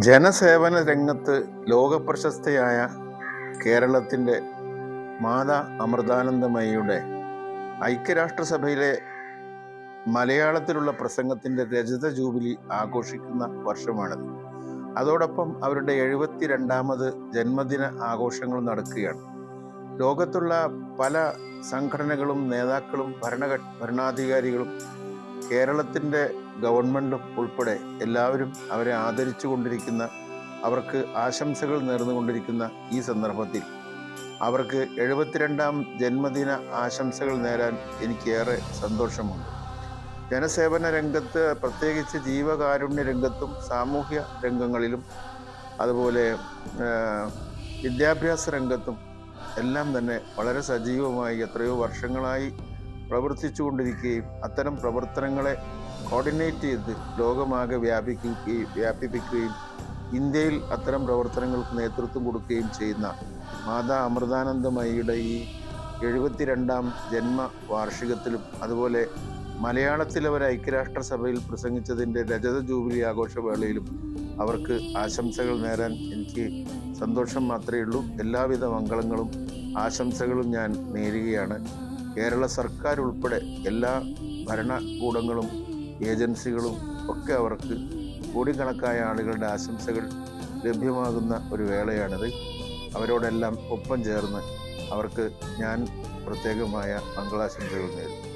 ജനസേവന രംഗത്ത് ലോകപ്രശസ്തയായ കേരളത്തിൻ്റെ മാതാ അമൃതാനന്ദമയിയുടെ ഐക്യരാഷ്ട്രസഭയിലെ മലയാളത്തിലുള്ള പ്രസംഗത്തിൻ്റെ രജത ജൂബിലി ആഘോഷിക്കുന്ന വർഷമാണിത്. അതോടൊപ്പം അവരുടെ 72ാമത് ജന്മദിന ആഘോഷങ്ങൾ നടക്കുകയാണ്. ലോകത്തുള്ള പല സംഘടനകളും നേതാക്കളും ഭരണാധികാരികളും കേരളത്തിൻ്റെ ഗവൺമെൻറ്റും ഉൾപ്പെടെ എല്ലാവരും അവരെ ആദരിച്ചു കൊണ്ടിരിക്കുന്ന, അവർക്ക് ആശംസകൾ നേർന്നുകൊണ്ടിരിക്കുന്ന ഈ സന്ദർഭത്തിൽ അവർക്ക് 72ാം ജന്മദിന ആശംസകൾ നേരാൻ എനിക്കേറെ സന്തോഷമുണ്ട്. ജനസേവന രംഗത്ത്, പ്രത്യേകിച്ച് ജീവകാരുണ്യ രംഗത്തും സാമൂഹ്യ രംഗങ്ങളിലും അതുപോലെ വിദ്യാഭ്യാസ രംഗത്തും എല്ലാം തന്നെ വളരെ സജീവമായി എത്രയോ വർഷങ്ങളായി പ്രവർത്തിച്ചു കൊണ്ടിരിക്കുകയും അത്തരം പ്രവർത്തനങ്ങളെ കോർഡിനേറ്റ് ചെയ്ത് ലോകമാകെ വ്യാപിപ്പിക്കുകയും ഇന്ത്യയിൽ അത്തരം പ്രവർത്തനങ്ങൾക്ക് നേതൃത്വം കൊടുക്കുകയും ചെയ്യുന്ന മാതാ അമൃതാനന്ദമയിയുടെ ഈ 72ാം ജന്മവാർഷികത്തിലും അതുപോലെ മലയാളത്തിൽ അവർ ഐക്യരാഷ്ട്രസഭയിൽ പ്രസംഗിച്ചതിൻ്റെ രജത ജൂബിലി ആഘോഷവേളയിലും അവർക്ക് ആശംസകൾ നേരാൻ എനിക്ക് സന്തോഷം മാത്രമേ ഉള്ളൂ. എല്ലാവിധ മംഗളങ്ങളും ആശംസകളും ഞാൻ നേരുകയാണ്. കേരള സർക്കാർ ഉൾപ്പെടെ എല്ലാ ഭരണകൂടങ്ങളും ഏജൻസികളും ഒക്കെ അവർക്ക് കോടിക്കണക്കായ ആളുകളുടെ ആശംസകൾ ലഭ്യമാകുന്ന ഒരു വേളയാണിത്. അവരോടെല്ലാം ഒപ്പം ചേർന്ന് അവർക്ക് ഞാൻ പ്രത്യേകമായ മംഗളാശംസകൾ നേരുന്നു.